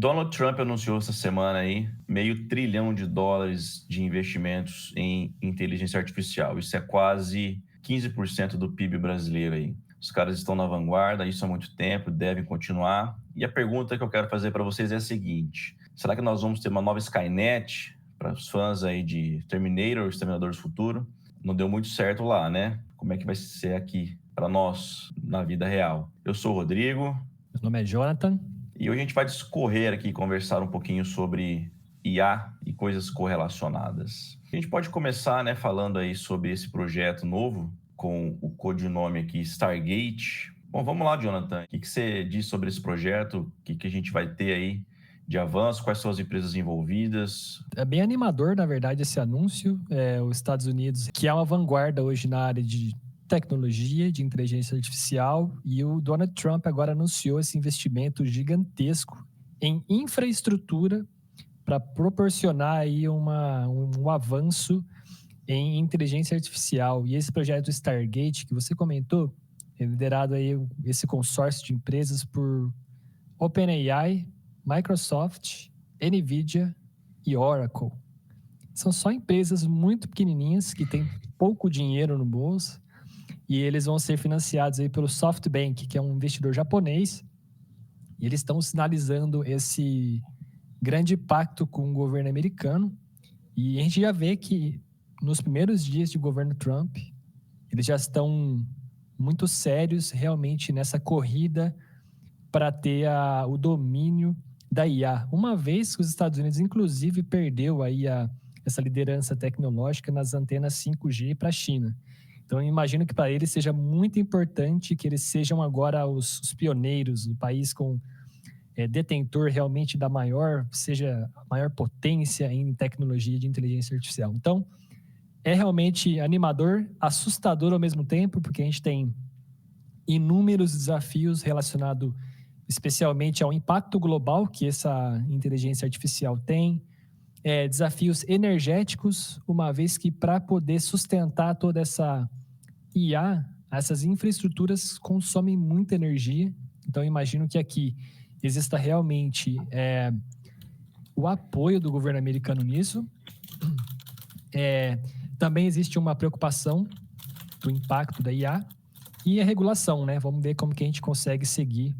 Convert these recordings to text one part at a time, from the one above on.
Donald Trump anunciou essa semana aí meio trilhão de dólares de investimentos em inteligência artificial. Isso é quase 15% do PIB brasileiro aí. Os caras estão na vanguarda, isso há muito tempo, devem continuar. E a pergunta que eu quero fazer para vocês é a seguinte: será que nós vamos ter uma nova Skynet para os fãs aí de Terminator, Exterminador do Futuro? Não deu muito certo lá, né? Como é que vai ser aqui para nós na vida real? Eu sou o Rodrigo. Meu nome é Jonathan. E hoje a gente vai discorrer aqui, conversar um pouquinho sobre IA e coisas correlacionadas. A gente pode começar, né, falando aí sobre esse projeto novo, com o codinome aqui Stargate. Bom, vamos lá, Jonathan. O que você diz sobre esse projeto? O que a gente vai ter aí de avanço? Quais são as empresas envolvidas? É bem animador, na verdade, esse anúncio. Os Estados Unidos, que é uma vanguarda hoje na área de tecnologia, de inteligência artificial, e o Donald Trump agora anunciou esse investimento gigantesco em infraestrutura para proporcionar aí um avanço em inteligência artificial. E esse projeto Stargate, que você comentou, é liderado aí esse consórcio de empresas por OpenAI, Microsoft, NVIDIA e Oracle. São só empresas muito pequenininhas que têm pouco dinheiro no bolso e eles vão ser financiados aí pelo SoftBank, que é um investidor japonês, e eles estão sinalizando esse grande pacto com o governo americano. E a gente já vê que nos primeiros dias de governo Trump, eles já estão muito sérios realmente nessa corrida para ter o domínio da IA. Uma vez que os Estados Unidos, inclusive, perdeu aí essa liderança tecnológica nas antenas 5G para a China. Então, eu imagino que para eles seja muito importante que eles sejam agora os pioneiros, o país com detentor realmente seja a maior potência em tecnologia de inteligência artificial. Então, é realmente animador, assustador ao mesmo tempo, porque a gente tem inúmeros desafios relacionados especialmente ao impacto global que essa inteligência artificial tem, desafios energéticos, uma vez que para poder sustentar toda essa IA, essas infraestruturas consomem muita energia. Então, eu imagino que aqui exista realmente o apoio do governo americano nisso. Também existe uma preocupação do impacto da IA e a regulação, né? Vamos ver como que a gente consegue seguir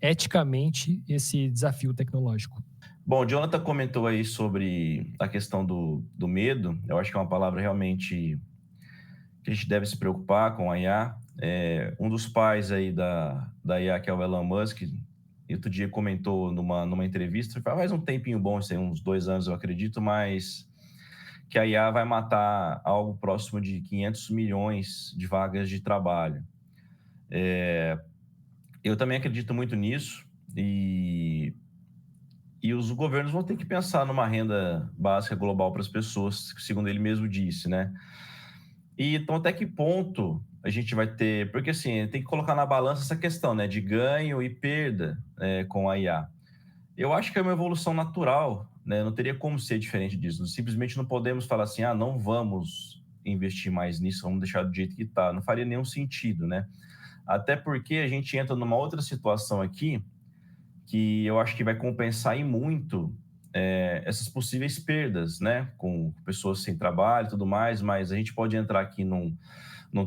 eticamente esse desafio tecnológico. Bom, o Jonathan comentou aí sobre a questão do medo. Eu acho que é uma palavra realmente que a gente deve se preocupar com a IA. Um dos pais aí da IA, que é o Elon Musk, outro dia comentou numa entrevista, faz um tempinho bom, isso aí, uns 2 anos eu acredito, mas que a IA vai matar algo próximo de 500 milhões de vagas de trabalho. Eu também acredito muito nisso e os governos vão ter que pensar numa renda básica global para as pessoas, segundo ele mesmo disse, né? E então até que ponto a gente vai ter... Porque assim, tem que colocar na balança essa questão, né, de ganho e perda com a IA. Eu acho que é uma evolução natural, né? Não teria como ser diferente disso. Simplesmente não podemos falar assim, não vamos investir mais nisso, vamos deixar do jeito que está. Não faria nenhum sentido, né? Até porque a gente entra numa outra situação aqui que eu acho que vai compensar e muito essas possíveis perdas, né? Com pessoas sem trabalho e tudo mais, mas a gente pode entrar aqui num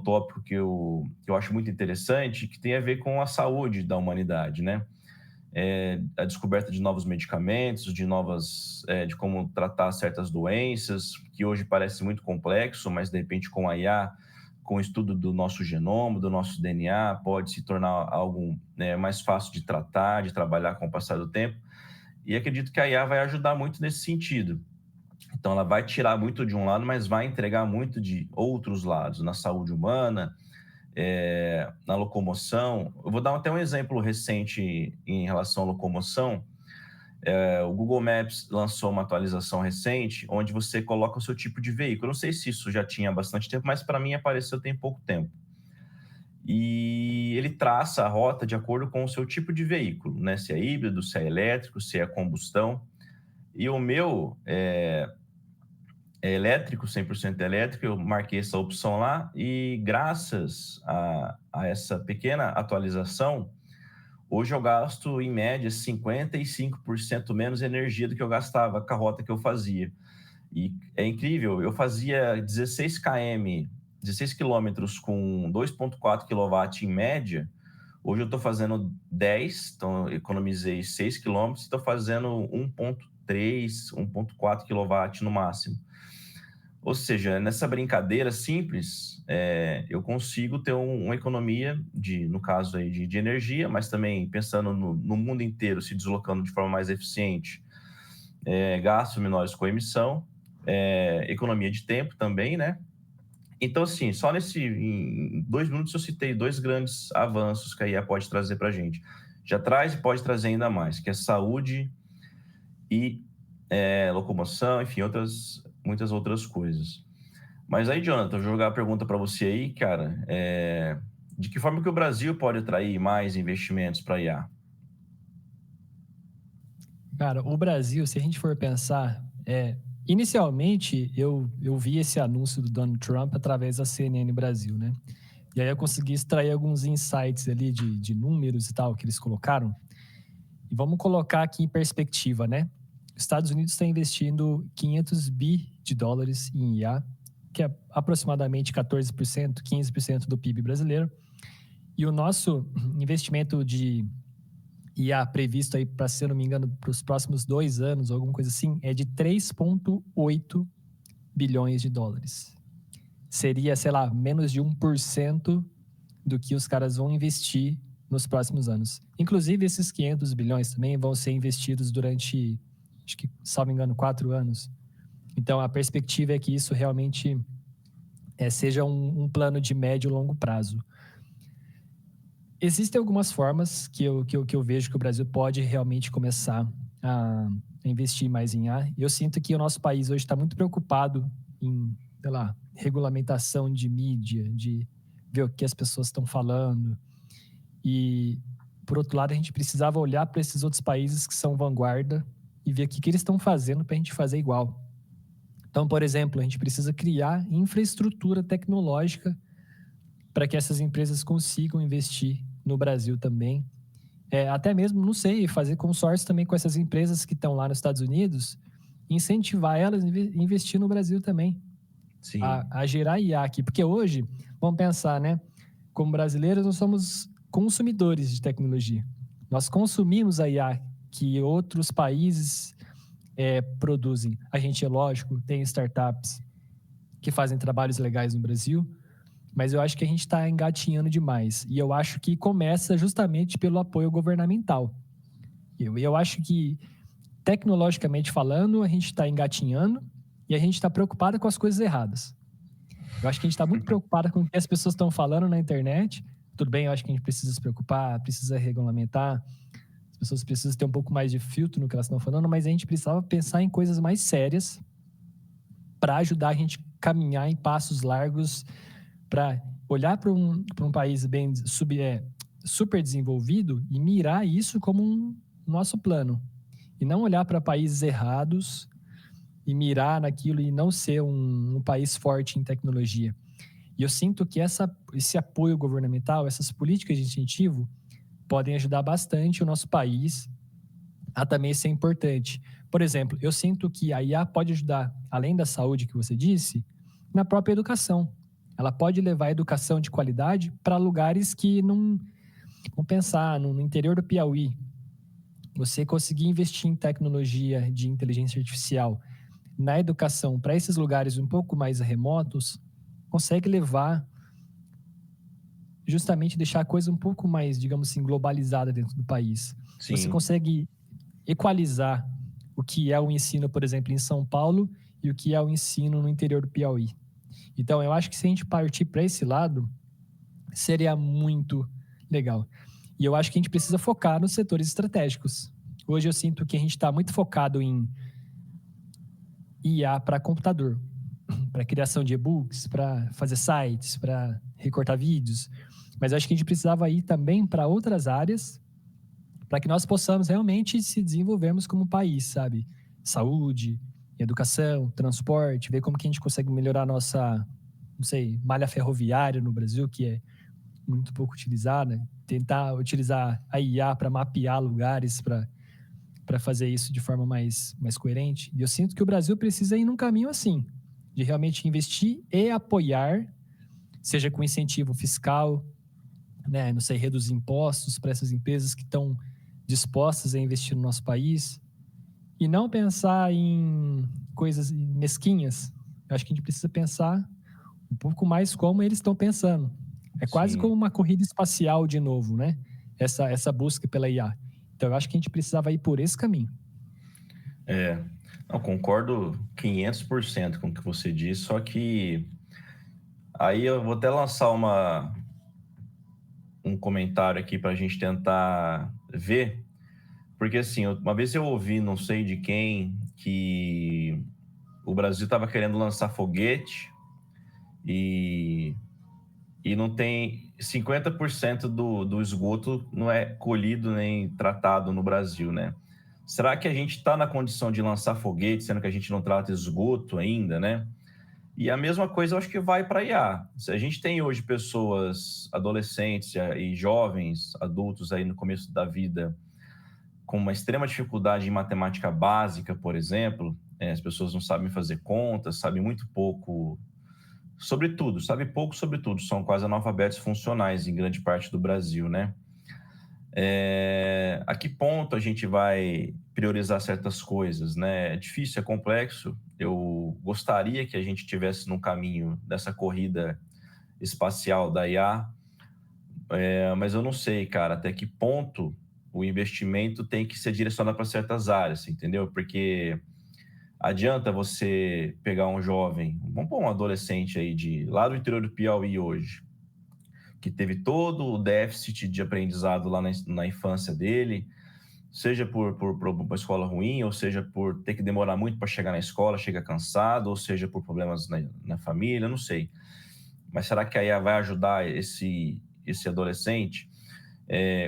tópico que eu acho muito interessante, que tem a ver com a saúde da humanidade, né? A descoberta de novos medicamentos, de como tratar certas doenças, que hoje parece muito complexo, mas de repente com a IA, com o estudo do nosso genoma, do nosso DNA, pode se tornar algo mais fácil de tratar, de trabalhar com o passar do tempo. E acredito que a IA vai ajudar muito nesse sentido. Então, ela vai tirar muito de um lado, mas vai entregar muito de outros lados, na saúde humana, na locomoção. Eu vou dar até um exemplo recente em relação à locomoção. O Google Maps lançou uma atualização recente, onde você coloca o seu tipo de veículo. Eu não sei se isso já tinha bastante tempo, mas para mim apareceu tem pouco tempo. E ele traça a rota de acordo com o seu tipo de veículo, né? Se é híbrido, se é elétrico, se é combustão. E o meu é elétrico, 100% elétrico, eu marquei essa opção lá e graças a essa pequena atualização, Hoje eu gasto, em média, 55% menos energia do que eu gastava com a rota que eu fazia. E é incrível, eu fazia 16 quilômetros com 2,4 kW em média. Hoje eu estou fazendo 10, então economizei 6 quilômetros, estou fazendo 1,3, 1,4 kW no máximo. Ou seja, nessa brincadeira simples, eu consigo ter uma economia, no caso aí, de energia, mas também pensando no mundo inteiro, se deslocando de forma mais eficiente, gastos menores com emissão, economia de tempo também, né? Então, assim, só em 2 minutos eu citei 2 grandes avanços que a IA pode trazer para a gente. Já traz e pode trazer ainda mais, que é saúde e locomoção, enfim, muitas outras coisas. Mas aí, Jonathan, eu vou jogar a pergunta para você aí, cara. De que forma que o Brasil pode atrair mais investimentos para a IA? Cara, o Brasil, se a gente for pensar, inicialmente eu vi esse anúncio do Donald Trump através da CNN Brasil, né? E aí eu consegui extrair alguns insights ali de números e tal que eles colocaram. E vamos colocar aqui em perspectiva, né? Os Estados Unidos está investindo 500 bi de dólares em IA, que é aproximadamente 14%, 15% do PIB brasileiro. E o nosso investimento de IA previsto aí, para, se eu não me engano, para os próximos 2 anos, alguma coisa assim, é de 3,8 bilhões de dólares. Seria, sei lá, menos de 1% do que os caras vão investir nos próximos anos. Inclusive, esses 500 bilhões também vão ser investidos durante, acho que, salvo engano, 4 anos. Então, a perspectiva é que isso realmente seja um plano de médio e longo prazo. Existem algumas formas que eu vejo que o Brasil pode realmente começar a investir mais em IA. Eu sinto que o nosso país hoje está muito preocupado em, sei lá, regulamentação de mídia, de ver o que as pessoas estão falando. E, por outro lado, a gente precisava olhar para esses outros países que são vanguarda e ver o que eles estão fazendo para a gente fazer igual. Então, por exemplo, a gente precisa criar infraestrutura tecnológica para que essas empresas consigam investir no Brasil também. Até mesmo, não sei, fazer consórcio também com essas empresas que estão lá nos Estados Unidos, incentivar elas a investir no Brasil também, Sim. a gerar IA aqui. Porque hoje, vamos pensar, né? Como brasileiros, nós somos consumidores de tecnologia. Nós consumimos a IA que outros países produzem. A gente, é lógico, tem startups que fazem trabalhos legais no Brasil, mas eu acho que a gente está engatinhando demais. E eu acho que começa justamente pelo apoio governamental. Eu acho que, tecnologicamente falando, a gente está engatinhando e a gente está preocupado com as coisas erradas. Eu acho que a gente está muito preocupado com o que as pessoas estão falando na internet. Tudo bem, eu acho que a gente precisa se preocupar, precisa regulamentar, as pessoas precisam ter um pouco mais de filtro no que elas estão falando, mas a gente precisava pensar em coisas mais sérias para ajudar a gente a caminhar em passos largos, para olhar para um país bem super desenvolvido e mirar isso como um nosso plano. E não olhar para países errados e mirar naquilo e não ser um país forte em tecnologia. E eu sinto que esse apoio governamental, essas políticas de incentivo, podem ajudar bastante o nosso país a também ser importante. Por exemplo, eu sinto que a IA pode ajudar, além da saúde que você disse, na própria educação. Ela pode levar a educação de qualidade para lugares que não... Vamos pensar no interior do Piauí. Você conseguir investir em tecnologia de inteligência artificial na educação para esses lugares um pouco mais remotos, consegue levar, justamente deixar a coisa um pouco mais, digamos assim, globalizada dentro do país. Você Sim. consegue equalizar o que é o ensino, por exemplo, em São Paulo e o que é o ensino no interior do Piauí. Então, eu acho que se a gente partir para esse lado, seria muito legal. E eu acho que a gente precisa focar nos setores estratégicos. Hoje eu sinto que a gente está muito focado em IA para computador, para criação de e-books, para fazer sites, para recortar vídeos. Mas eu acho que a gente precisava ir também para outras áreas para que nós possamos realmente se desenvolvermos como país, sabe? Saúde, educação, transporte, ver como que a gente consegue melhorar a nossa, não sei, malha ferroviária no Brasil, que é muito pouco utilizada, tentar utilizar a IA para mapear lugares, para fazer isso de forma mais coerente. E eu sinto que o Brasil precisa ir num caminho assim, de realmente investir e apoiar, seja com incentivo fiscal, né, não sei, reduzir impostos para essas empresas que estão dispostas a investir no nosso país, e não pensar em coisas mesquinhas. Eu acho que a gente precisa pensar um pouco mais como eles estão pensando. É quase como Sim, uma corrida espacial de novo, né? Essa busca pela IA. Então, eu acho que a gente precisava ir por esse caminho. é. Não, concordo 500% com o que você disse, só que aí eu vou até lançar um comentário aqui para a gente tentar ver, porque assim, uma vez eu ouvi, não sei de quem, que o Brasil estava querendo lançar foguete e, e não tem 50% do esgoto não é colhido nem tratado no Brasil, né? Será que a gente está na condição de lançar foguete, sendo que a gente não trata esgoto ainda, né? E a mesma coisa eu acho que vai para a IA. Se a gente tem hoje pessoas, adolescentes e jovens, adultos aí no começo da vida, com uma extrema dificuldade em matemática básica, por exemplo, as pessoas não sabem fazer contas, sabem muito pouco sobre tudo, sabem pouco sobre tudo, são quase analfabetos funcionais em grande parte do Brasil, né? A que ponto a gente vai priorizar certas coisas, né? É difícil, é complexo. Eu gostaria que a gente tivesse no caminho dessa corrida espacial da IA, mas eu não sei, cara, até que ponto o investimento tem que ser direcionado para certas áreas, entendeu? Porque adianta você pegar um jovem, vamos pôr um adolescente aí lá do interior do Piauí hoje, que teve todo o déficit de aprendizado lá na infância dele, seja por uma escola ruim, ou seja por ter que demorar muito para chegar na escola, chega cansado, ou seja por problemas na família, não sei. Mas será que a IA vai ajudar esse adolescente?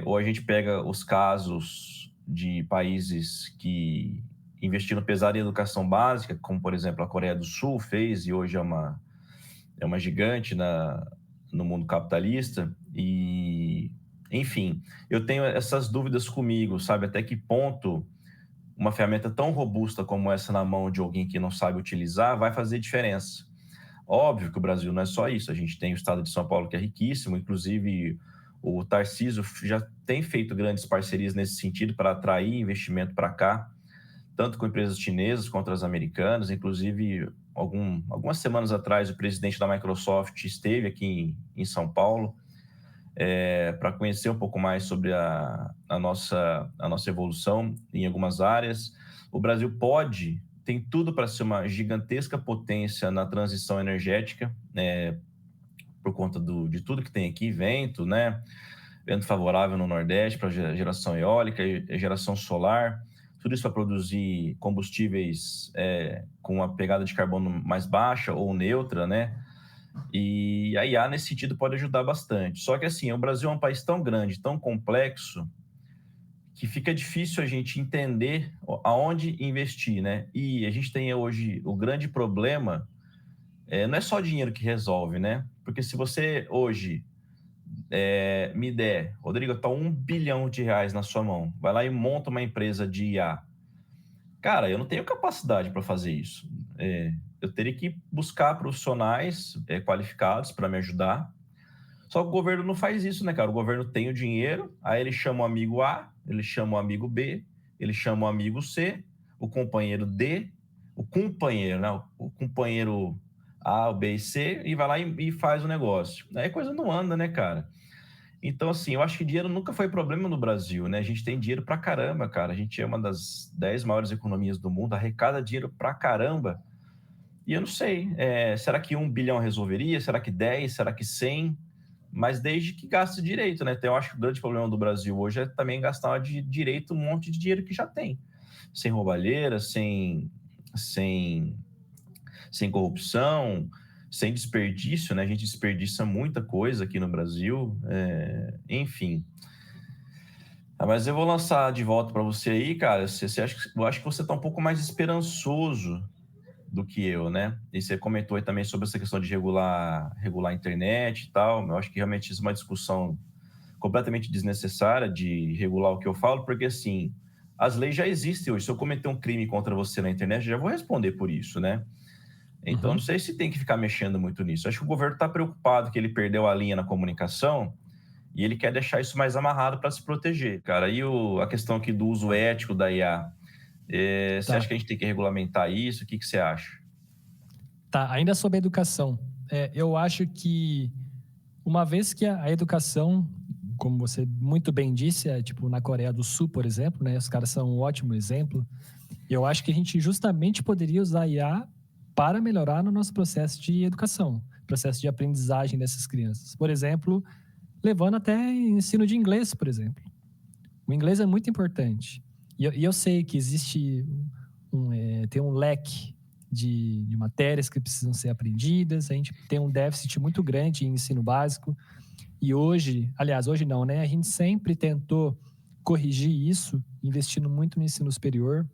Ou a gente pega os casos de países que investiram pesado em educação básica, como por exemplo a Coreia do Sul fez e hoje é uma gigante no mundo capitalista. E, enfim, eu tenho essas dúvidas comigo, sabe? Até que ponto uma ferramenta tão robusta como essa na mão de alguém que não sabe utilizar vai fazer diferença. Óbvio que o Brasil não é só isso, a gente tem o estado de São Paulo que é riquíssimo, inclusive o Tarcísio já tem feito grandes parcerias nesse sentido para atrair investimento para cá, tanto com empresas chinesas quanto as americanas. Inclusive, algumas semanas atrás, o presidente da Microsoft esteve aqui em São Paulo para conhecer um pouco mais sobre a nossa evolução em algumas áreas. O Brasil tem tudo para ser uma gigantesca potência na transição energética, por conta de tudo que tem aqui, vento, né? Vento favorável no Nordeste para geração eólica e geração solar, tudo isso para produzir combustíveis com uma pegada de carbono mais baixa ou neutra, né? E a IA, nesse sentido, pode ajudar bastante. Só que, assim, o Brasil é um país tão grande, tão complexo, que fica difícil a gente entender aonde investir, né? E a gente tem hoje o grande problema, não é só dinheiro que resolve, né? Porque se você hoje me der, Rodrigo, está R$ 1 bilhão na sua mão, vai lá e monta uma empresa de IA. Cara, eu não tenho capacidade para fazer isso. Eu teria que buscar profissionais qualificados para me ajudar. Só que o governo não faz isso, né, cara? O governo tem o dinheiro, aí ele chama o amigo A, ele chama o amigo B, ele chama o amigo C, o companheiro D, o companheiro, né? O companheiro A, o B e C, e vai lá e faz o negócio. Aí a coisa não anda, né, cara? Então, assim, eu acho que dinheiro nunca foi problema no Brasil, né? A gente tem dinheiro pra caramba, cara. A gente é uma das 10 maiores economias do mundo, arrecada dinheiro pra caramba. E eu não sei, será que 1 bilhão resolveria? Será que 10? Será que 100? Mas desde que gaste direito, né? Então, eu acho que o grande problema do Brasil hoje é também gastar de direito um monte de dinheiro que já tem. Sem roubalheira, sem, sem corrupção, sem desperdício, né? A gente desperdiça muita coisa aqui no Brasil, enfim. Mas eu vou lançar de volta para você aí, cara. Eu acho que você está um pouco mais esperançoso do que eu, né? E você comentou aí também sobre essa questão de regular a internet e tal. Eu acho que realmente isso é uma discussão completamente desnecessária de regular o que eu falo, porque assim, as leis já existem hoje. Se eu cometer um crime contra você na internet, eu já vou responder por isso, né? Então, não sei se tem que ficar mexendo muito nisso. Acho que o governo está preocupado que ele perdeu a linha na comunicação e ele quer deixar isso mais amarrado para se proteger, cara. E a questão aqui do uso ético da IA, você acha Tá. que a gente tem que regulamentar isso? O que você acha? Tá, ainda sobre a educação. Eu acho que uma vez que a educação, como você muito bem disse, tipo na Coreia do Sul, por exemplo, né? Os caras são um ótimo exemplo. Eu acho que a gente justamente poderia usar a IA para melhorar no nosso processo de educação, processo de aprendizagem dessas crianças. Por exemplo, levando até ensino de inglês, por exemplo. O inglês é muito importante. E eu sei que existe tem um leque de matérias que precisam ser aprendidas, a gente tem um déficit muito grande em ensino básico. E hoje, aliás, hoje não, né? A gente sempre tentou corrigir isso, investindo muito no ensino superior.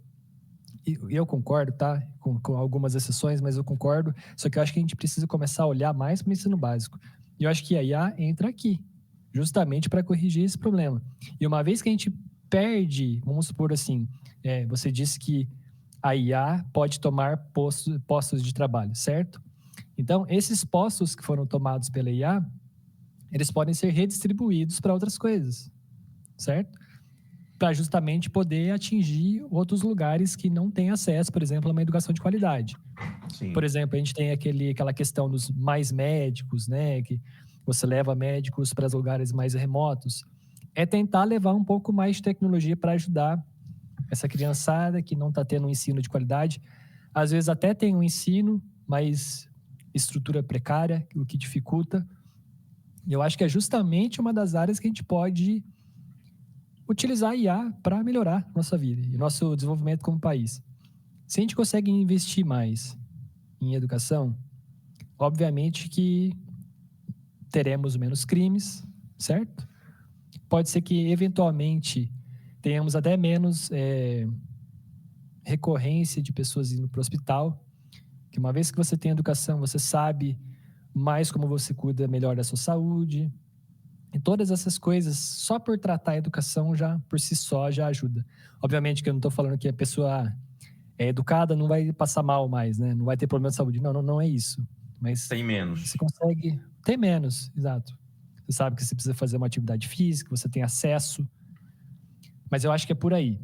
E eu concordo, tá? Com algumas exceções, mas eu concordo. Só que eu acho que a gente precisa começar a olhar mais para o ensino básico. E eu acho que a IA entra aqui, justamente para corrigir esse problema. E uma vez que a gente perde, vamos supor assim, você disse que a IA pode tomar postos de trabalho, certo? Então, esses postos que foram tomados pela IA, eles podem ser redistribuídos para outras coisas, certo? Para justamente poder atingir outros lugares que não têm acesso, por exemplo, a uma educação de qualidade. Sim. Por exemplo, a gente tem aquela questão dos mais médicos, né? Que você leva médicos para os lugares mais remotos. É tentar levar um pouco mais de tecnologia para ajudar essa criançada que não está tendo um ensino de qualidade. Às vezes até tem um ensino, mas estrutura precária, o que dificulta. E eu acho que é justamente uma das áreas que a gente pode utilizar a IA para melhorar nossa vida e nosso desenvolvimento como país. Se a gente consegue investir mais em educação, obviamente que teremos menos crimes, certo? Pode ser que, eventualmente, tenhamos até menos recorrência de pessoas indo para o hospital, que uma vez que você tem educação, você sabe mais como você cuida melhor da sua saúde. E todas essas coisas, só por tratar a educação, já por si só, já ajuda. Obviamente que eu não estou falando que a pessoa é educada, não vai passar mal mais, né? Não vai ter problema de saúde. Não é isso. Mas tem menos. você consegue ter menos, exato. Você sabe que você precisa fazer uma atividade física, você tem acesso. Mas eu acho que é por aí.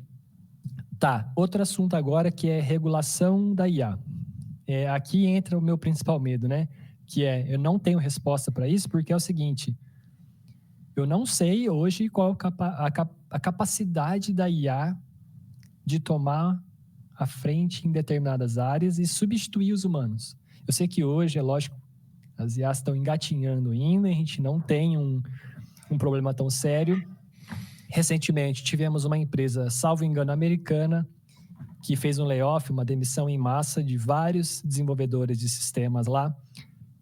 Tá, outro assunto agora que é regulação da IA. Aqui entra o meu principal medo, né? Que eu não tenho resposta para isso, porque é o seguinte: eu não sei hoje qual a capacidade da IA de tomar a frente em determinadas áreas e substituir os humanos. Eu sei que hoje, é lógico, as IAs estão engatinhando ainda, a gente não tem um problema tão sério. Recentemente, tivemos uma empresa, salvo engano, americana, que fez um layoff, uma demissão em massa de vários desenvolvedores de sistemas lá.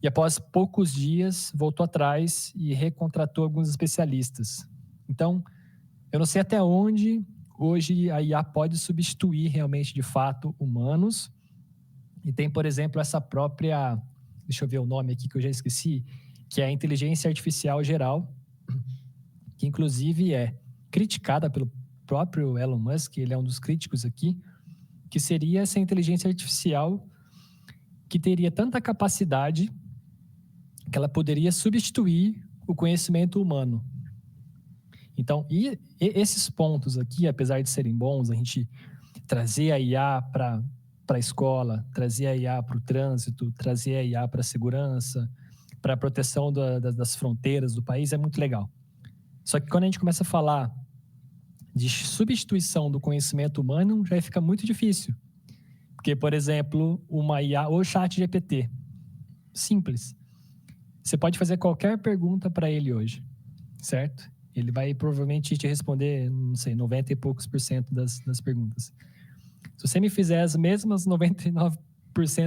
E após poucos dias, voltou atrás e recontratou alguns especialistas. Então, eu não sei até onde hoje a IA pode substituir realmente, de fato, humanos. E tem, por exemplo, essa própria, deixa eu ver o nome aqui que eu já esqueci, que é a inteligência artificial geral, que inclusive é criticada pelo próprio Elon Musk, ele é um dos críticos aqui, que seria essa inteligência artificial que teria tanta capacidade que ela poderia substituir o conhecimento humano. Então, e esses pontos aqui, apesar de serem bons, a gente trazer a IA para a escola, trazer a IA para o trânsito, trazer a IA para a segurança, para a proteção das fronteiras do país, é muito legal. Só que quando a gente começa a falar de substituição do conhecimento humano, já fica muito difícil. Porque, por exemplo, uma IA ou ChatGPT, simples. Você pode fazer qualquer pergunta para ele hoje, certo? Ele vai provavelmente te responder, não sei, 90 e poucos % das perguntas. Se você me fizer as mesmas 99%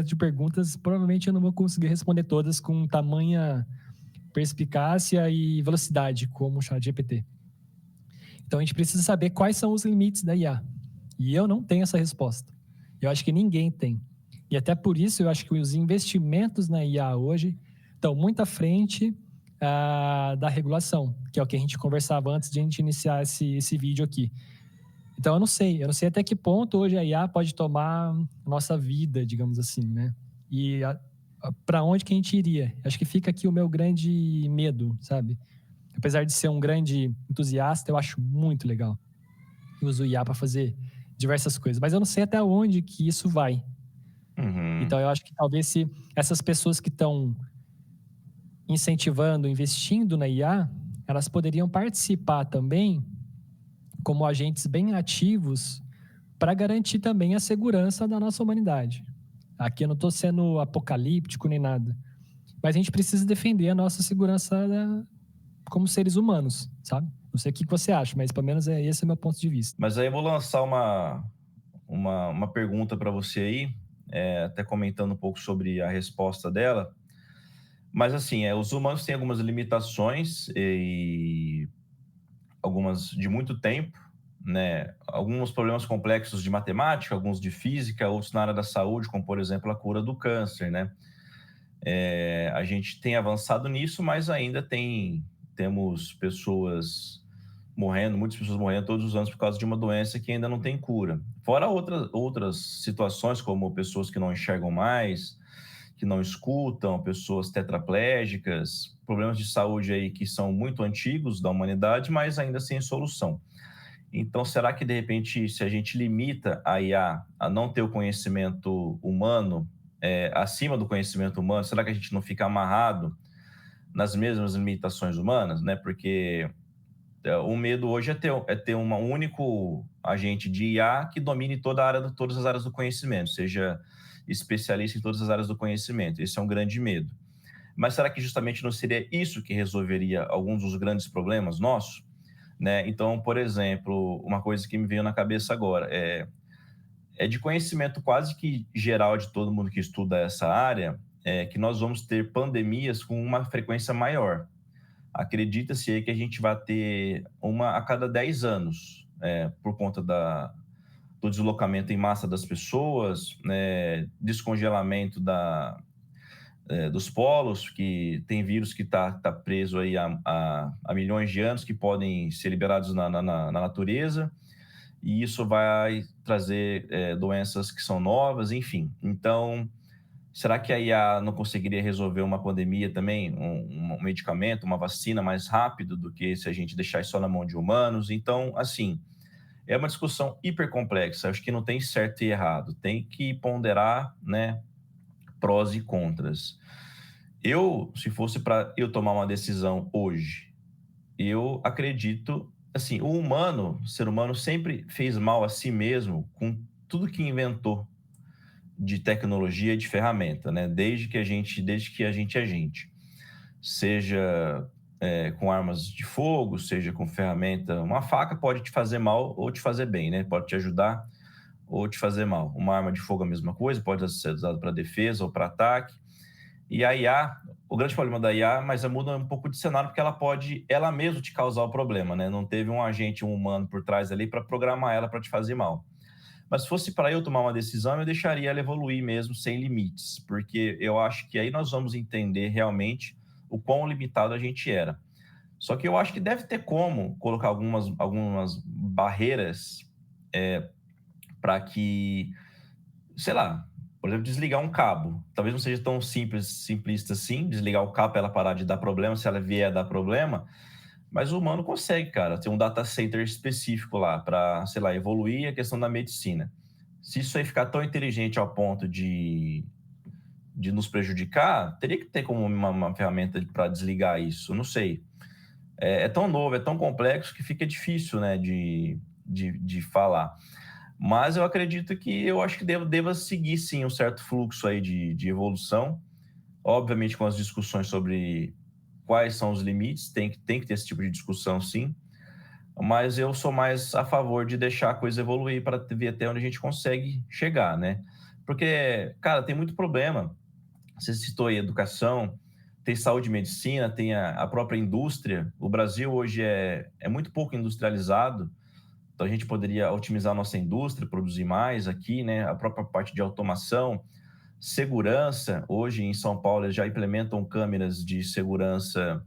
de perguntas, provavelmente eu não vou conseguir responder todas com tamanha perspicácia e velocidade como o ChatGPT. Então a gente precisa saber quais são os limites da IA. E eu não tenho essa resposta. Eu acho que ninguém tem. E até por isso eu acho que os investimentos na IA hoje estão muito à frente da regulação, que é o que a gente conversava antes de a gente iniciar esse vídeo aqui. Então eu não sei até que ponto hoje a IA pode tomar a nossa vida, digamos assim, né? E para onde que a gente iria? Acho que fica aqui o meu grande medo, sabe? Apesar de ser um grande entusiasta, eu acho muito legal. Eu uso o IA para fazer diversas coisas, mas eu não sei até onde que isso vai. Então eu acho que talvez se essas pessoas que estão incentivando, investindo na IA, elas poderiam participar também como agentes bem ativos para garantir também a segurança da nossa humanidade. Aqui eu não estou sendo apocalíptico nem nada, mas a gente precisa defender a nossa segurança como seres humanos, sabe? Não sei o que você acha, mas pelo menos esse é o meu ponto de vista. Mas aí eu vou lançar uma pergunta para você aí, até comentando um pouco sobre a resposta dela. Mas assim, os humanos têm algumas limitações e algumas de muito tempo, né? Alguns problemas complexos de matemática, alguns de física, outros na área da saúde, como por exemplo a cura do câncer, né? A gente tem avançado nisso, mas ainda temos pessoas morrendo, muitas pessoas morrendo todos os anos por causa de uma doença que ainda não tem cura. Fora outras situações, como pessoas que não enxergam mais, que não escutam, pessoas tetraplégicas, problemas de saúde aí que são muito antigos da humanidade, mas ainda sem solução. Então, será que, de repente, se a gente limita a IA a não ter o conhecimento humano, acima do conhecimento humano, será que a gente não fica amarrado nas mesmas limitações humanas, né? Porque o medo hoje é ter um único agente de IA que domine todas as áreas do conhecimento, seja especialista em todas as áreas do conhecimento. Esse é um grande medo. Mas será que justamente não seria isso que resolveria alguns dos grandes problemas nossos? Né? Então, por exemplo, uma coisa que me veio na cabeça agora é de conhecimento quase que geral de todo mundo que estuda essa área, que nós vamos ter pandemias com uma frequência maior. Acredita-se aí que a gente vai ter uma a cada 10 anos, por conta do deslocamento em massa das pessoas, né, descongelamento dos polos, que tem vírus que está preso aí há milhões de anos, que podem ser liberados na natureza, e isso vai trazer doenças que são novas, enfim. Então, será que a IA não conseguiria resolver uma pandemia também, um medicamento, uma vacina mais rápido do que se a gente deixar isso só na mão de humanos? Então, assim, é uma discussão hiper complexa. Acho que não tem certo e errado. Tem que ponderar, né, prós e contras. Se fosse para eu tomar uma decisão hoje, eu acredito, assim, o ser humano sempre fez mal a si mesmo com tudo que inventou de tecnologia e de ferramenta, né? Desde que a gente é gente. Seja com armas de fogo, seja com ferramenta. Uma faca pode te fazer mal ou te fazer bem, né? Pode te ajudar ou te fazer mal. Uma arma de fogo é a mesma coisa, pode ser usada para defesa ou para ataque. E a IA, o grande problema da IA, mas muda um pouco de cenário, porque ela pode, ela mesma te causar o problema, né? Não teve um agente humano por trás ali para programar ela para te fazer mal. Mas se fosse para eu tomar uma decisão, eu deixaria ela evoluir mesmo, sem limites, porque eu acho que aí nós vamos entender realmente o quão limitado a gente era. Só que eu acho que deve ter como colocar algumas barreiras para que, sei lá, por exemplo, desligar um cabo. Talvez não seja tão simplista assim, desligar o cabo para ela parar de dar problema, se ela vier a dar problema, mas o humano consegue, cara, ter um data center específico lá para, sei lá, evoluir a questão da medicina. Se isso aí ficar tão inteligente ao ponto de nos prejudicar, teria que ter como uma ferramenta para desligar isso, não sei. É tão novo, é tão complexo que fica difícil, né, de falar. Mas eu acredito que eu acho que deva seguir, sim, um certo fluxo aí de evolução, obviamente com as discussões sobre quais são os limites, tem que ter esse tipo de discussão, sim, mas eu sou mais a favor de deixar a coisa evoluir para ver até onde a gente consegue chegar, né? Porque, cara, tem muito problema. Você citou aí educação, tem saúde e medicina, tem a própria indústria. O Brasil hoje é muito pouco industrializado, então a gente poderia otimizar a nossa indústria, produzir mais aqui, né? A própria parte de automação, Segurança, hoje em São Paulo, eles já implementam câmeras de segurança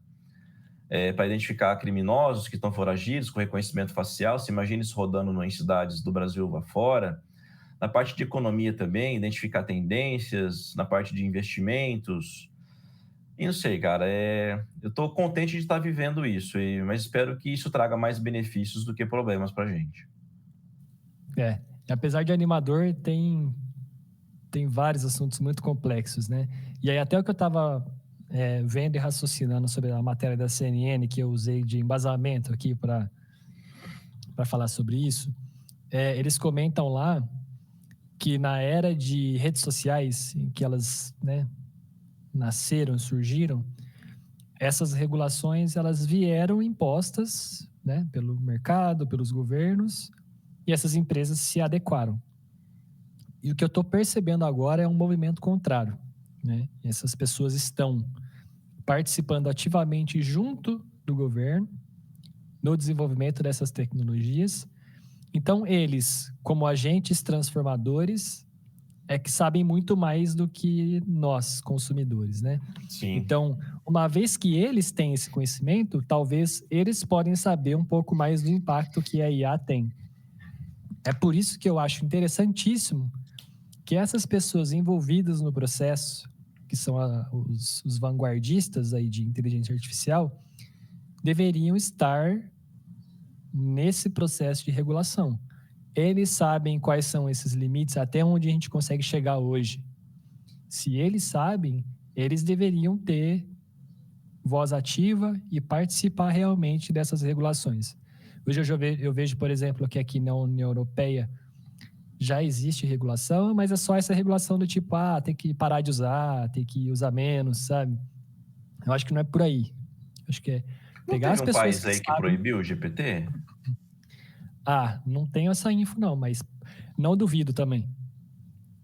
para identificar criminosos que estão foragidos com reconhecimento facial. Você imagina isso rodando em cidades do Brasil afora. Na parte de economia também, identificar tendências, na parte de investimentos. E não sei, cara, eu estou contente de estar vivendo isso, mas espero que isso traga mais benefícios do que problemas para a gente. Apesar de animador, tem vários assuntos muito complexos, né? E aí até o que eu estava vendo e raciocinando sobre a matéria da CNN, que eu usei de embasamento aqui para falar sobre isso, eles comentam lá que na era de redes sociais, em que elas, né, nasceram, surgiram, essas regulações elas vieram impostas, né, pelo mercado, pelos governos, e essas empresas se adequaram. E o que eu estou percebendo agora é um movimento contrário, né? Essas pessoas estão participando ativamente junto do governo no desenvolvimento dessas tecnologias. Então, eles, como agentes transformadores, que sabem muito mais do que nós, consumidores, né? Sim. Então, uma vez que eles têm esse conhecimento, talvez eles podem saber um pouco mais do impacto que a IA tem. É por isso que eu acho interessantíssimo que essas pessoas envolvidas no processo, que são os vanguardistas aí de inteligência artificial, deveriam estar nesse processo de regulação. Eles sabem quais são esses limites, até onde a gente consegue chegar hoje. Se eles sabem, eles deveriam ter voz ativa e participar realmente dessas regulações. Hoje eu vejo, por exemplo, que aqui na União Europeia já existe regulação, mas é só essa regulação do tipo, tem que parar de usar, tem que usar menos, sabe? Eu acho que não é por aí. Acho que é Não pegar teve as um pessoas país que aí que sabem. proibiu o GPT? Não tenho essa info não, mas não duvido também.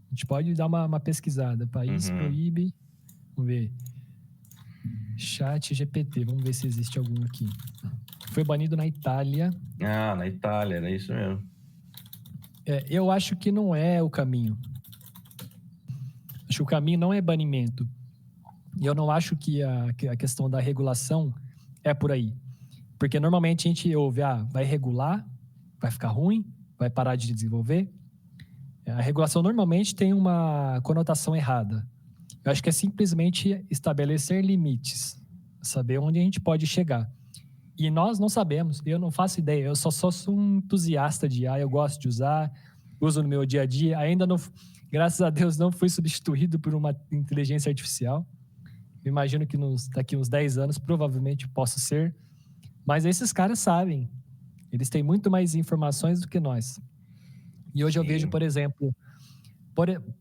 A gente pode dar uma pesquisada. País proíbe. Vamos ver. Chat GPT. Vamos ver se existe algum aqui. Foi banido na Itália. Na Itália, era isso mesmo. Eu acho que não é o caminho. Acho que o caminho não é banimento. E eu não acho que a questão da regulação é por aí. Porque normalmente a gente ouve, vai regular, vai ficar ruim, vai parar de desenvolver. A regulação normalmente tem uma conotação errada. Eu acho que é simplesmente estabelecer limites, saber onde a gente pode chegar. E nós não sabemos, eu não faço ideia, eu só sou um entusiasta de IA, eu gosto de usar, uso no meu dia a dia, ainda não, graças a Deus, não fui substituído por uma inteligência artificial. Eu imagino que daqui uns 10 anos provavelmente posso ser, mas esses caras sabem, eles têm muito mais informações do que nós. E hoje eu vejo, por exemplo,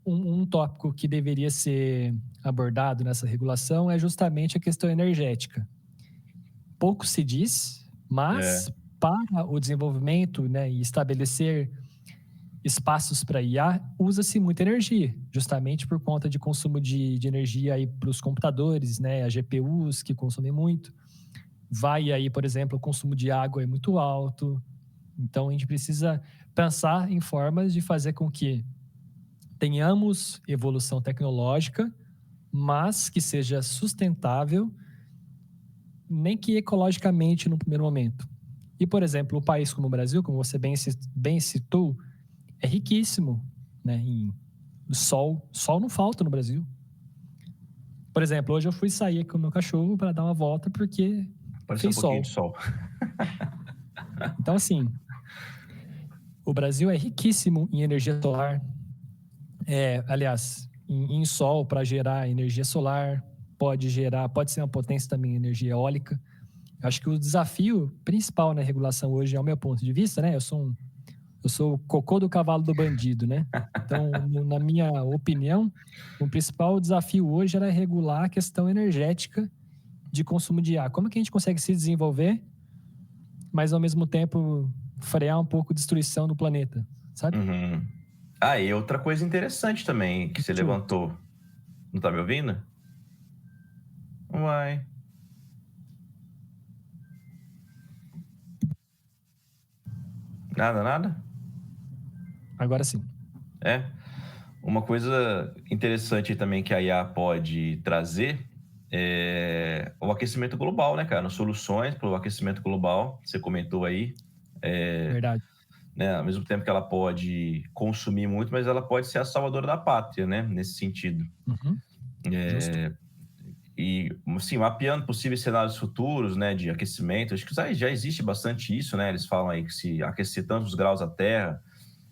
um tópico que deveria ser abordado nessa regulação é justamente a questão energética. Pouco se diz, mas para o desenvolvimento, né, e estabelecer espaços para IA, usa-se muita energia, justamente por conta de consumo de energia para os computadores, né, as GPUs que consomem muito. Vai aí, por exemplo, o consumo de água é muito alto. Então, a gente precisa pensar em formas de fazer com que tenhamos evolução tecnológica, mas que seja sustentável, nem que ecologicamente no primeiro momento. E, por exemplo, um país como o Brasil, como você bem citou, é riquíssimo, né, em sol. Sol não falta no Brasil. Por exemplo, hoje eu fui sair com o meu cachorro para dar uma volta porque Apareceu fez um pouquinho sol. de sol. Então, assim, o Brasil é riquíssimo em energia solar. Aliás, em sol para gerar energia solar, pode ser uma potência também energia eólica. Eu acho que o desafio principal na regulação hoje, ao meu ponto de vista, né? Eu sou o cocô do cavalo do bandido, né? Então, na minha opinião, o principal desafio hoje era regular a questão energética de consumo de ar. Como que a gente consegue se desenvolver, mas ao mesmo tempo frear um pouco a destruição do planeta, sabe? E outra coisa interessante também que você levantou. Não tá me ouvindo? Uai. Nada? Agora sim. Uma coisa interessante também que a IA pode trazer é o aquecimento global, né, cara? Soluções para o aquecimento global, você comentou aí, Verdade. né? Ao mesmo tempo que ela pode consumir muito, mas ela pode ser a salvadora da pátria, né? Nesse sentido. Uhum. Justo. E, assim, mapeando possíveis cenários futuros, né, de aquecimento, acho que já existe bastante isso, né? Eles falam aí que se aquecer tantos graus a Terra,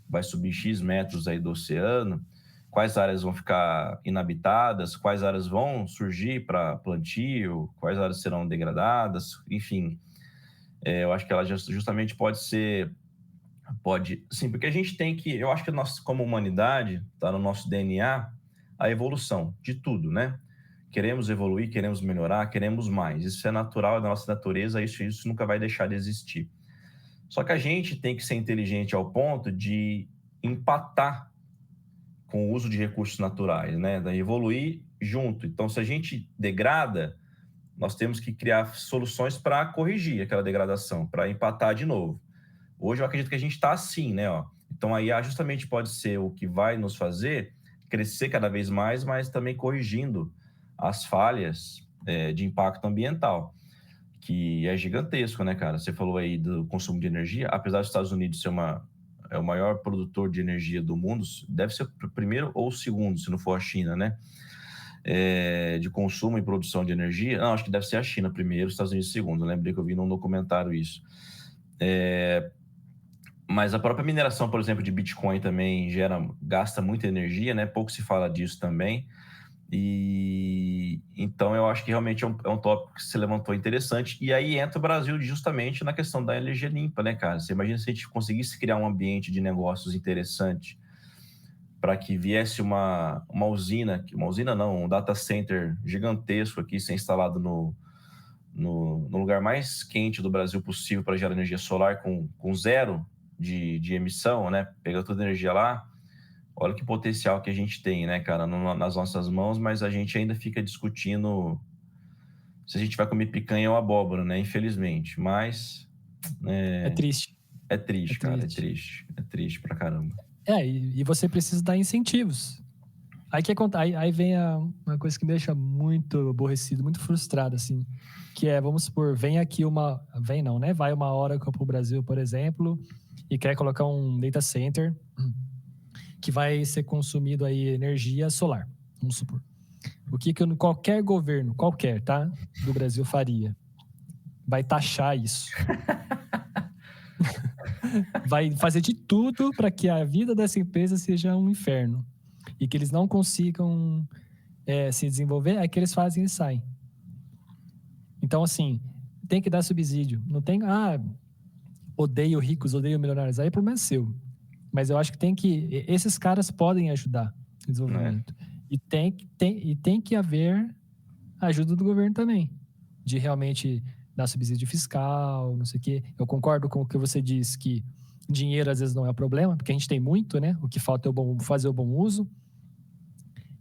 vai subir X metros aí do oceano, quais áreas vão ficar inabitadas, quais áreas vão surgir para plantio, quais áreas serão degradadas, enfim. Eu acho que ela justamente pode, sim, porque a gente tem que, eu acho que nós, como humanidade, está no nosso DNA a evolução de tudo, né? Queremos evoluir, queremos melhorar, queremos mais. Isso é natural, é da nossa natureza, isso nunca vai deixar de existir. Só que a gente tem que ser inteligente ao ponto de empatar com o uso de recursos naturais, né? Da evoluir junto. Então, se a gente degrada, nós temos que criar soluções para corrigir aquela degradação, para empatar de novo. Hoje eu acredito que a gente está assim, né? Ó. Então a IA justamente pode ser o que vai nos fazer crescer cada vez mais, mas também corrigindo as falhas de impacto ambiental, que é gigantesco, né, cara? Você falou aí do consumo de energia, apesar dos Estados Unidos ser o maior produtor de energia do mundo, deve ser o primeiro ou o segundo, se não for a China, né? De consumo e produção de energia. Não, acho que deve ser a China primeiro, os Estados Unidos segundo. Eu lembrei que eu vi num documentário isso. Mas a própria mineração, por exemplo, de Bitcoin também gasta muita energia, né? Pouco se fala disso também. E então eu acho que realmente é um tópico que se levantou interessante. E aí entra o Brasil justamente na questão da energia limpa, né, cara? Você imagina se a gente conseguisse criar um ambiente de negócios interessante para que viesse uma usina não, um data center gigantesco aqui, ser instalado no lugar mais quente do Brasil possível para gerar energia solar com zero de emissão, né? Pegar toda a energia lá. Olha que potencial que a gente tem, né, cara, nas nossas mãos, mas a gente ainda fica discutindo se a gente vai comer picanha ou abóbora, né? Infelizmente. Mas É triste. é É triste, cara, é triste. triste. É triste pra caramba. E você precisa dar incentivos. Aí vem uma coisa que me deixa muito aborrecido, muito frustrado, assim. Que é, vamos supor, vem aqui uma... Vem não, né? Vai uma Oracle pro Brasil, por exemplo, e quer colocar um data center que vai ser consumido aí energia solar, vamos supor. O que qualquer governo, qualquer, tá? Do Brasil faria? Vai taxar isso. Vai fazer de tudo para que a vida dessa empresa seja um inferno. E que eles não consigam se desenvolver, é que eles fazem e saem. Então, assim, tem que dar subsídio. Não tem, odeio ricos, odeio milionários. Aí o problema é seu. Mas eu acho que esses caras podem ajudar o desenvolvimento. E tem que haver ajuda do governo também. De realmente dar subsídio fiscal, não sei o quê. Eu concordo com o que você diz, que dinheiro às vezes não é o problema, porque a gente tem muito, né? O que falta é fazer o bom uso.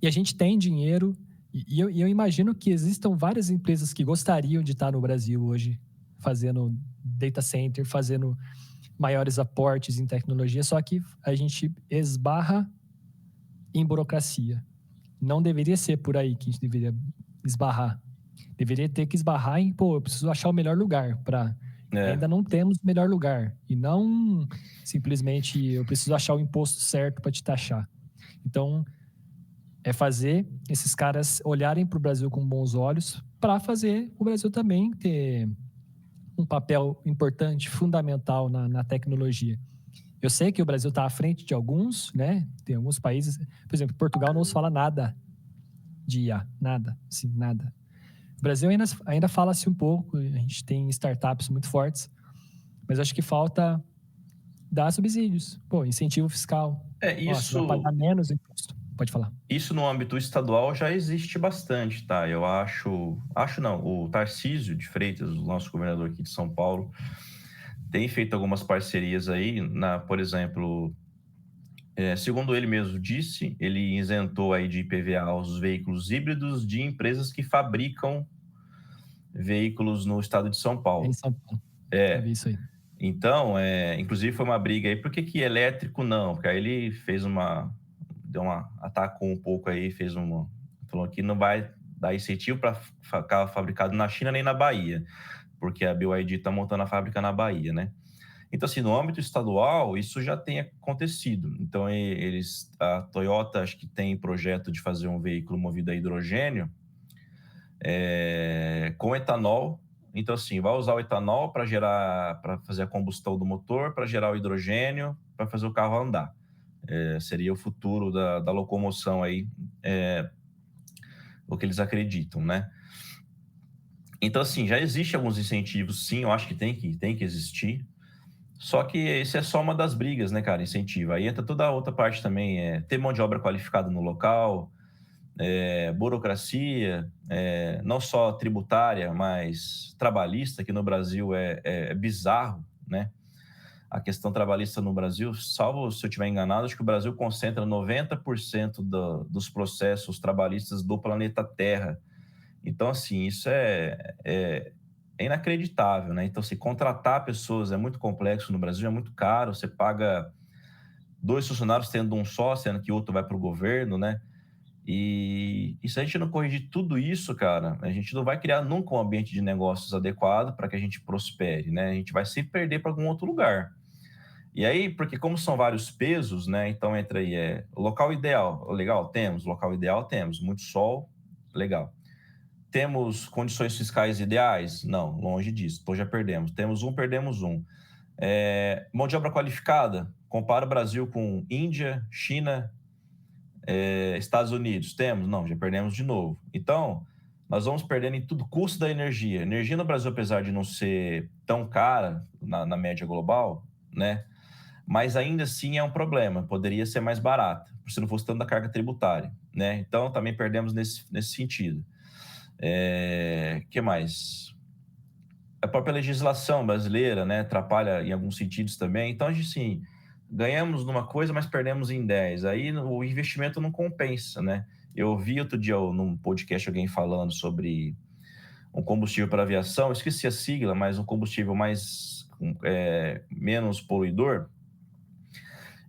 E a gente tem dinheiro, e eu imagino que existam várias empresas que gostariam de estar no Brasil hoje, fazendo data center, fazendo maiores aportes em tecnologia, só que a gente esbarra em burocracia. Não deveria ser por aí que a gente deveria esbarrar. Deveria ter que esbarrar em, eu preciso achar o melhor lugar para... Ainda não temos o melhor lugar. E não simplesmente eu preciso achar o imposto certo para te taxar. Então, é fazer esses caras olharem para o Brasil com bons olhos para fazer o Brasil também ter um papel importante, fundamental na tecnologia. Eu sei que o Brasil está à frente de alguns, né? Tem alguns países, por exemplo, Portugal não se fala nada de IA, nada, sim, nada. O Brasil ainda fala-se um pouco, a gente tem startups muito fortes, mas acho que falta dar subsídios, incentivo fiscal. Você vai pagar menos imposto. Pode falar. Isso no âmbito estadual já existe bastante, tá? Eu acho não, o Tarcísio de Freitas, o nosso governador aqui de São Paulo, tem feito algumas parcerias aí, por exemplo, segundo ele mesmo disse, ele isentou aí de IPVA os veículos híbridos de empresas que fabricam veículos no estado de São Paulo. Em São Paulo. Eu vi isso aí. Então, inclusive foi uma briga aí, por que elétrico não? Porque aí ele atacou um pouco aí, falou que não vai dar incentivo para carro fabricado na China nem na Bahia, porque a BYD está montando a fábrica na Bahia, né? Então, assim, no âmbito estadual, isso já tem acontecido. Então, a Toyota, acho que tem projeto de fazer um veículo movido a hidrogênio com etanol. Então, assim, vai usar o etanol para fazer a combustão do motor, para gerar o hidrogênio, para fazer o carro andar. Seria o futuro da locomoção aí, o que eles acreditam, né? Então, assim, já existem alguns incentivos, sim, eu acho que tem que existir. Só que esse é só uma das brigas, né, cara? Incentivo. Aí entra toda a outra parte também, ter mão de obra qualificada no local, burocracia, não só tributária, mas trabalhista, que no Brasil é bizarro, né? A questão trabalhista no Brasil, salvo se eu estiver enganado, acho que o Brasil concentra 90% dos processos trabalhistas do planeta Terra. Então, assim, isso é inacreditável, né? Então, se contratar pessoas é muito complexo no Brasil, é muito caro, você paga 2 funcionários tendo um só, sendo que o outro vai para o governo, né? E se a gente não corrigir tudo isso, cara, a gente não vai criar nunca um ambiente de negócios adequado para que a gente prospere, né? A gente vai se perder para algum outro lugar. E aí, porque como são vários pesos, né? Então entra aí, local ideal, legal, temos, local ideal temos, muito sol, legal. Temos condições fiscais ideais? Não, longe disso, então já perdemos. Temos perdemos um. Mão de obra qualificada, compara o Brasil com Índia, China, Estados Unidos, temos? Não, já perdemos de novo. Então, nós vamos perdendo em tudo, custo da energia. Energia no Brasil, apesar de não ser tão cara na média global, né? Mas ainda assim é um problema, poderia ser mais barata, se não fosse tanto da carga tributária, né? Então, também perdemos nesse sentido. Que mais? A própria legislação brasileira, né, atrapalha em alguns sentidos também. Então, a gente, assim, ganhamos numa coisa, mas perdemos em 10. Aí o investimento não compensa, né? Eu ouvi outro dia num podcast alguém falando sobre um combustível para aviação, esqueci a sigla, mas um combustível menos poluidor.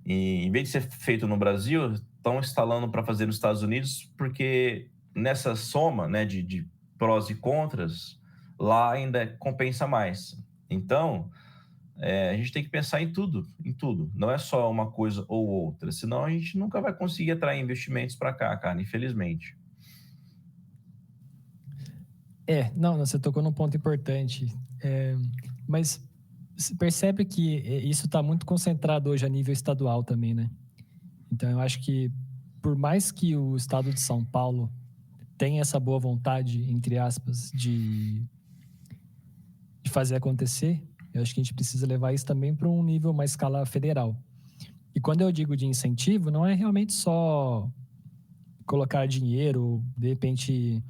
E, em vez de ser feito no Brasil, estão instalando para fazer nos Estados Unidos, porque nessa soma, né, de prós e contras, lá ainda compensa mais. Então, a gente tem que pensar em tudo. Não é só uma coisa ou outra, senão a gente nunca vai conseguir atrair investimentos para cá, cara, infelizmente. Não, você tocou num ponto importante. Mas você percebe que isso está muito concentrado hoje a nível estadual também, né? Então, eu acho que, por mais que o estado de São Paulo tenha essa boa vontade, entre aspas, de fazer acontecer, eu acho que a gente precisa levar isso também para um nível, uma escala federal. E quando eu digo de incentivo, não é realmente só colocar dinheiro, de repente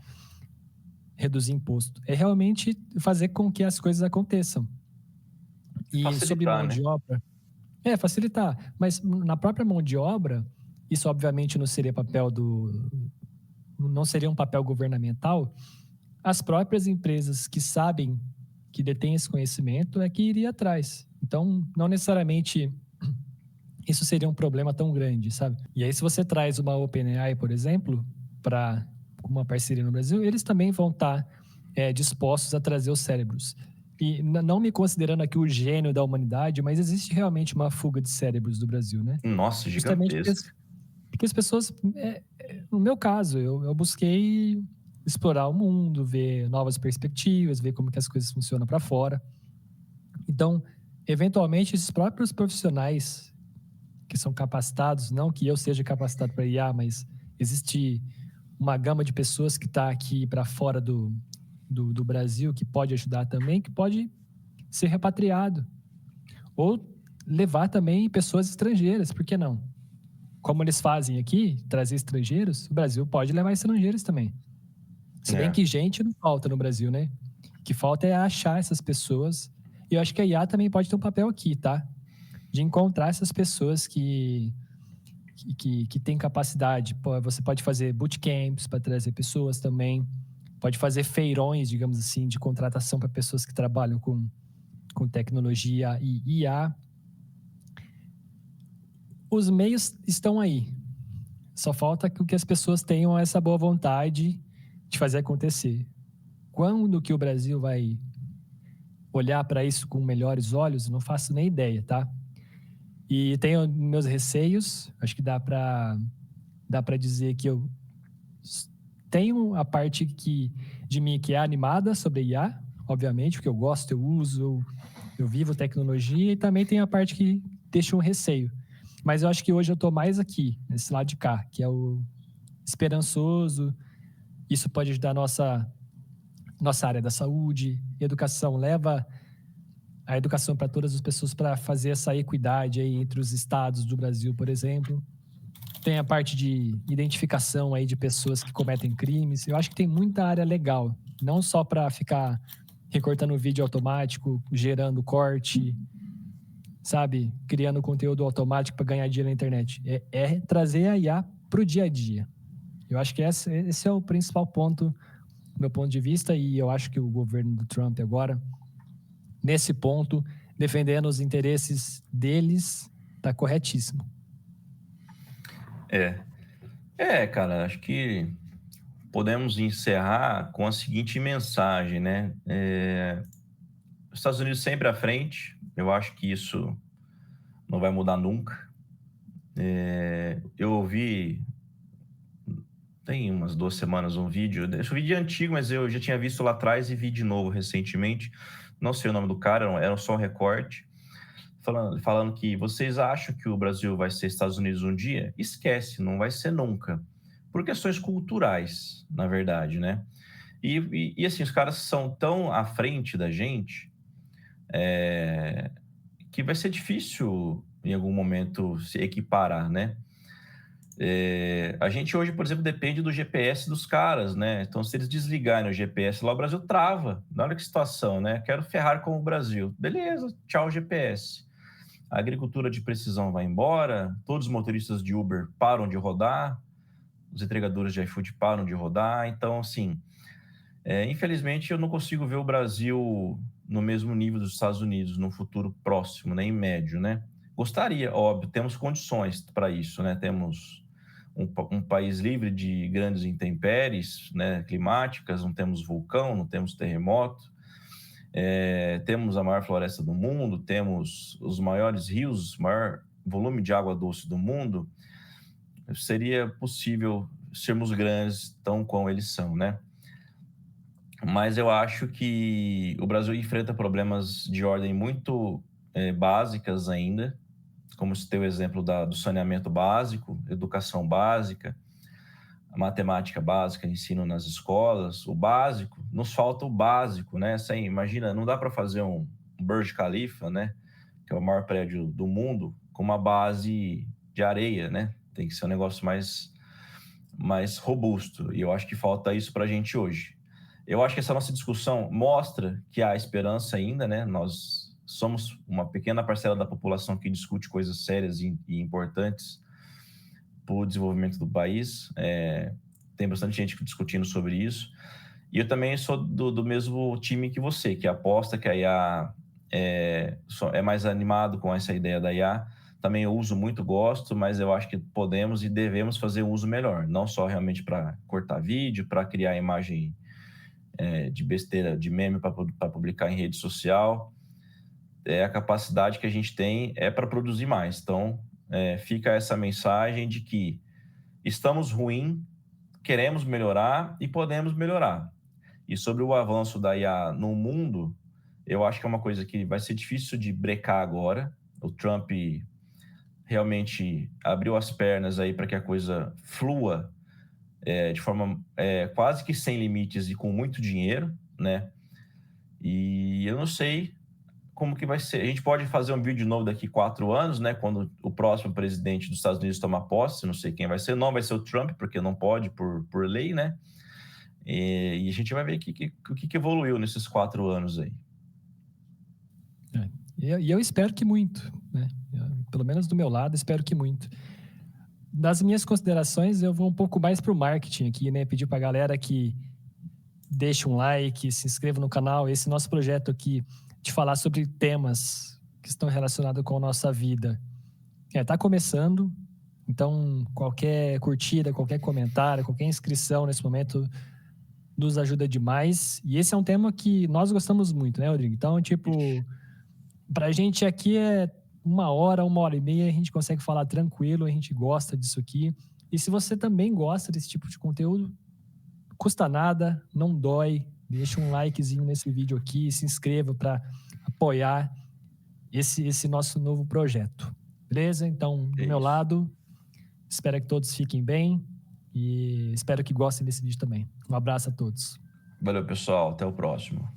reduzir imposto. É realmente fazer com que as coisas aconteçam. E Facilitar, sobre mão né? de obra, facilitar. Mas na própria mão de obra, isso obviamente não seria não seria um papel governamental. As próprias empresas que sabem, que detêm esse conhecimento, é que iria atrás. Então, não necessariamente isso seria um problema tão grande, sabe? E aí, se você traz uma OpenAI, por exemplo, para uma parceria no Brasil, eles também vão estar dispostos a trazer os cérebros. E não me considerando aqui o gênio da humanidade, mas existe realmente uma fuga de cérebros do Brasil, né? Nossa, Justamente gigantesca. porque as pessoas... no meu caso, eu busquei explorar o mundo, ver novas perspectivas, ver como que as coisas funcionam para fora. Então, eventualmente, esses próprios profissionais que são capacitados, não que eu seja capacitado para IA, mas existe uma gama de pessoas que está aqui para fora do Brasil, que pode ajudar também, que pode ser repatriado. Ou levar também pessoas estrangeiras, por que não? Como eles fazem aqui, trazer estrangeiros, o Brasil pode levar estrangeiros também. Se bem que gente não falta no Brasil, né? O que falta é achar essas pessoas. E eu acho que a IA também pode ter um papel aqui, tá? De encontrar essas pessoas que têm capacidade. Você pode fazer bootcamps para trazer pessoas também. Pode fazer feirões, digamos assim, de contratação para pessoas que trabalham com tecnologia e IA. Os meios estão aí. Só falta que as pessoas tenham essa boa vontade de fazer acontecer. Quando que o Brasil vai olhar para isso com melhores olhos? Não faço nem ideia, tá? E tenho meus receios. Acho que dá para dizer que eu tenho a parte de mim que é animada sobre IA, obviamente, porque eu gosto, eu uso, eu vivo tecnologia, e também tem a parte que deixa um receio. Mas eu acho que hoje eu estou mais aqui, nesse lado de cá, que é o esperançoso. Isso pode ajudar a nossa área da saúde, educação. Leva a educação para todas as pessoas para fazer essa equidade aí entre os estados do Brasil, por exemplo. Tem a parte de identificação aí de pessoas que cometem crimes. Eu acho que tem muita área legal, não só para ficar recortando vídeo automático, gerando corte, sabe? Criando conteúdo automático para ganhar dinheiro na internet. É trazer a IA para o dia a dia. Eu acho que esse é o principal ponto, do meu ponto de vista, e eu acho que o governo do Trump agora, nesse ponto, defendendo os interesses deles, está corretíssimo. Cara, acho que podemos encerrar com a seguinte mensagem, né? Os Estados Unidos sempre à frente, eu acho que isso não vai mudar nunca. Eu ouvi, tem umas 2 semanas, um vídeo, esse vídeo é antigo, mas eu já tinha visto lá atrás e vi de novo recentemente, não sei o nome do cara, era só um recorte, falando que vocês acham que o Brasil vai ser Estados Unidos um dia? Esquece, não vai ser nunca. Por questões culturais, na verdade, né? E assim, os caras são tão à frente da gente que vai ser difícil, em algum momento, se equiparar, né? A gente hoje, por exemplo, depende do GPS dos caras, né? Então, se eles desligarem o GPS lá, o Brasil trava. Olha que situação, né? Quero ferrar com o Brasil. Beleza, tchau GPS. A agricultura de precisão vai embora, todos os motoristas de Uber param de rodar, os entregadores de iFood param de rodar. Então, assim, infelizmente, eu não consigo ver o Brasil no mesmo nível dos Estados Unidos no futuro próximo, nem médio, né? Gostaria, óbvio, temos condições para isso, né? Temos um país livre de grandes intempéries, né, climáticas, não temos vulcão, não temos terremoto, temos a maior floresta do mundo, temos os maiores rios, maior volume de água doce do mundo. Seria possível sermos grandes tão como eles são, né? Mas eu acho que o Brasil enfrenta problemas de ordem muito básicas ainda, como se tem o exemplo do saneamento básico, educação básica, a matemática básica, ensino nas escolas, o básico, nos falta o básico, né? Imagina, não dá para fazer um Burj Khalifa, né? Que é o maior prédio do mundo, com uma base de areia, né? Tem que ser um negócio mais robusto, e eu acho que falta isso para a gente hoje. Eu acho que essa nossa discussão mostra que há esperança ainda, né? Nós somos uma pequena parcela da população que discute coisas sérias e importantes para o desenvolvimento do país. Tem bastante gente discutindo sobre isso. E eu também sou do mesmo time que você, que aposta que a IA é mais animado com essa ideia da IA. Também eu uso muito, gosto, mas eu acho que podemos e devemos fazer um uso melhor. Não só realmente para cortar vídeo, para criar imagem de besteira, de meme para publicar em rede social. A capacidade que a gente tem para produzir mais. Então, fica essa mensagem de que estamos ruim, queremos melhorar e podemos melhorar. E sobre o avanço da IA no mundo, eu acho que é uma coisa que vai ser difícil de brecar agora. O Trump realmente abriu as pernas aí para que a coisa flua de forma quase que sem limites e com muito dinheiro, né? E eu não sei como que vai ser. A gente pode fazer um vídeo novo daqui 4 anos, né? Quando o próximo presidente dos Estados Unidos tomar posse, não sei quem vai ser. Não vai ser o Trump, porque não pode por lei, né? E a gente vai ver o que evoluiu nesses 4 anos aí. E eu espero que muito, né? Pelo menos do meu lado, espero que muito. Das minhas considerações, eu vou um pouco mais para o marketing aqui, né? Pedir para a galera que deixe um like, se inscreva no canal. Esse nosso projeto aqui de falar sobre temas que estão relacionados com a nossa vida tá começando. Então, qualquer curtida, qualquer comentário, qualquer inscrição nesse momento nos ajuda demais. E esse é um tema que nós gostamos muito, né, Rodrigo? Então, tipo, pra gente aqui é 1 hora e meia, a gente consegue falar tranquilo, a gente gosta disso aqui. E se você também gosta desse tipo de conteúdo, custa nada, não dói. Deixa um likezinho nesse vídeo aqui, se inscreva para apoiar esse nosso novo projeto. Beleza? Então, do meu lado, espero que todos fiquem bem e espero que gostem desse vídeo também. Um abraço a todos. Valeu, pessoal. Até o próximo.